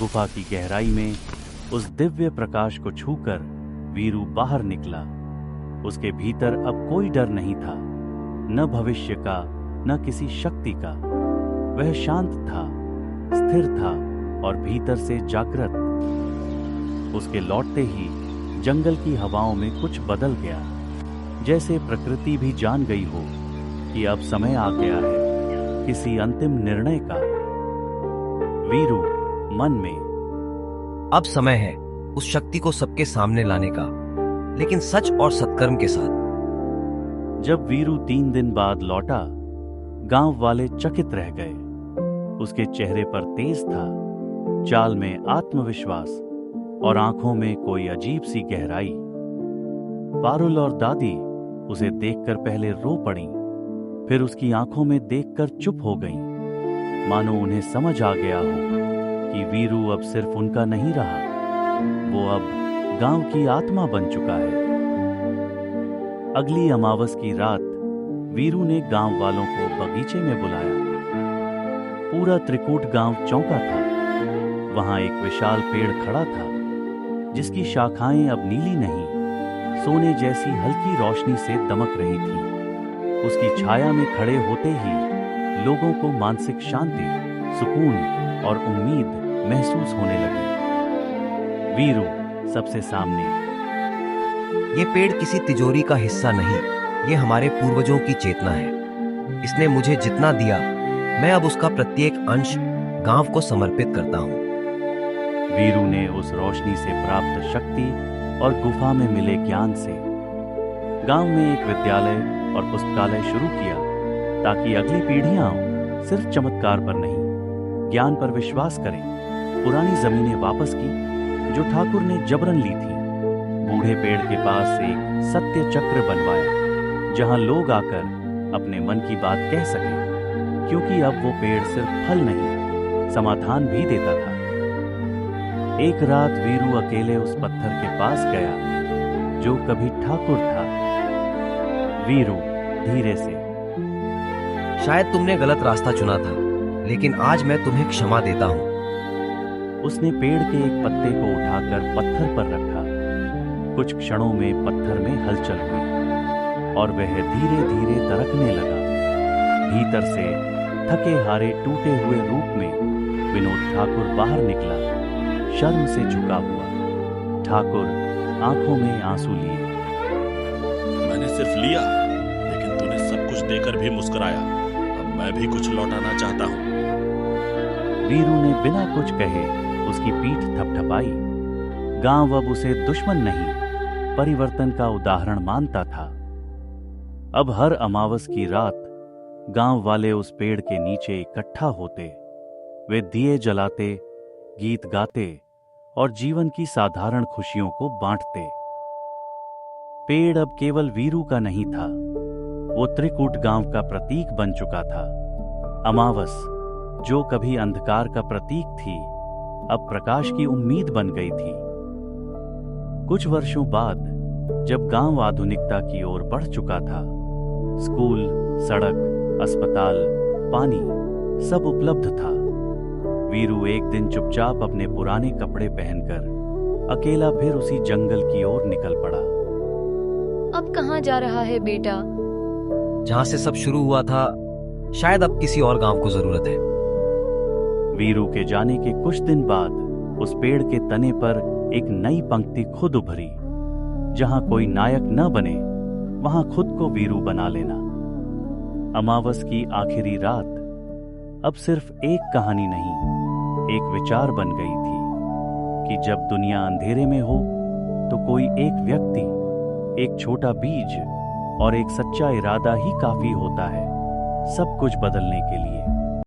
गुफा की गहराई में उस दिव्य प्रकाश को छूकर वीरू बाहर निकला। उसके भीतर अब कोई डर नहीं था, न भविष्य का न किसी शक्ति का। वह शांत था, स्थिर था और भीतर से जागृत। उसके लौटते ही जंगल की हवाओं में कुछ बदल गया, जैसे प्रकृति भी जान गई हो कि अब समय आ गया है किसी अंतिम निर्णय का। वीरू मन में, अब समय है उस शक्ति को सबके सामने लाने का, लेकिन सच और सत्कर्म के साथ। जब वीरू 3 दिन बाद लौटा, गांव वाले चकित रह गए। उसके चेहरे पर तेज था, चाल में आत्मविश्वास और आंखों में कोई अजीब सी गहराई। पारुल और दादी उसे देखकर पहले रो पड़ीं, फिर उसकी आंखों में देखकर चुप हो गईं, मानो उन्हें समझ आ गया हो कि वीरू अब सिर्फ उनका नहीं रहा, वो अब गांव की आत्मा बन चुका है। अगली अमावस की रात वीरू ने गांव वालों को बगीचे में बुलाया। पूरा त्रिकूट गांव चौंका था। वहां एक विशाल पेड़ खड़ा था, जिसकी शाखाएं अब नीली नहीं, सोने जैसी हल्की रोशनी से दमक रही थी। उसकी छाया में खड़े होते ही लोगों को मानसिक शांति, सुकून और उम्मीद महसूस होने लगी। वीरू सबसे सामने। ये पेड़ किसी तिजोरी का हिस्सा नहीं, ये हमारे पूर्वजों की चेतना है। इसने मुझे जितना दिया, मैं अब उसका प्रत्येक अंश गांव को समर्पित करता हूं। वीरू ने उस रोशनी से प्राप्त शक्ति और गुफा में मिले ज्ञान से गांव में एक विद्यालय और पुस्तकालय शुरू किया, ताकि अगली पीढ़ियां सिर्फ चमत्कार पर नहीं, ज्ञान पर विश्वास करें। पुरानी जमीनें वापस की जो ठाकुर ने जबरन ली थी। बूढ़े पेड़ के पास एक सत्य चक्र बनवाया, जहां लोग आकर अपने मन की बात कह सकें, क्योंकि अब वो पेड़ सिर्फ फल नहीं, समाधान भी देता था। एक रात वीरू अकेले उस पत्थर के पास गया जो कभी ठाकुर था। वीरू धीरे से, शायद तुमने गलत रास्ता चुना था, लेकिन आज मैं तुम्हें क्षमा देता हूं। उसने पेड़ के एक पत्ते को उठाकर पत्थर पर रखा। कुछ क्षणों में पत्थर में हलचल हुई और वह धीरे धीरे दरकने लगा। भीतर से थके हारे टूटे हुए रूप में विनोद ठाकुर बाहर निकला, शर्म से झुका हुआ। ठाकुर आंखों में आंसू लिए। मैंने सिर्फ लिया, लेकिन तूने सब कुछ देकर भी मुस्कुराया। अब मैं भी कुछ लौटाना चाहता हूं। वीरू ने बिना कुछ कहे उसकी पीठ थपथपाई। गांव अब उसे दुश्मन नहीं, परिवर्तन का उदाहरण मानता था। अब हर अमावस की रात गांव वाले उस पेड़ के नीचे इकट्ठा होते। वे दिए जलाते, गीत गाते और जीवन की साधारण खुशियों को बांटते। पेड़ अब केवल वीरू का नहीं था, वो त्रिकूट गांव का प्रतीक बन चुका था। अमावस, जो कभी अंधकार का प्रतीक थी, अब प्रकाश की उम्मीद बन गई थी। कुछ वर्षों बाद जब गांव आधुनिकता की ओर बढ़ चुका था, स्कूल, सड़क, अस्पताल, पानी सब उपलब्ध था, वीरू एक दिन चुपचाप अपने पुराने कपड़े पहनकर अकेला फिर उसी जंगल की ओर निकल पड़ा। अब कहाँ जा रहा है बेटा? जहां से सब शुरू हुआ था, शायद अब किसी और गांव को जरूरत है। वीरू के जाने के कुछ दिन बाद उस पेड़ के तने पर एक नई पंक्ति खुद उभरी। जहां कोई नायक न बने, वहां खुद को वीरू बना लेना। अमावस की आखिरी रात अब सिर्फ एक कहानी नहीं, एक विचार बन गई थी कि जब दुनिया अंधेरे में हो तो कोई एक व्यक्ति, एक छोटा बीज और एक सच्चा इरादा ही काफी होता है सब कुछ बदलने के लिए।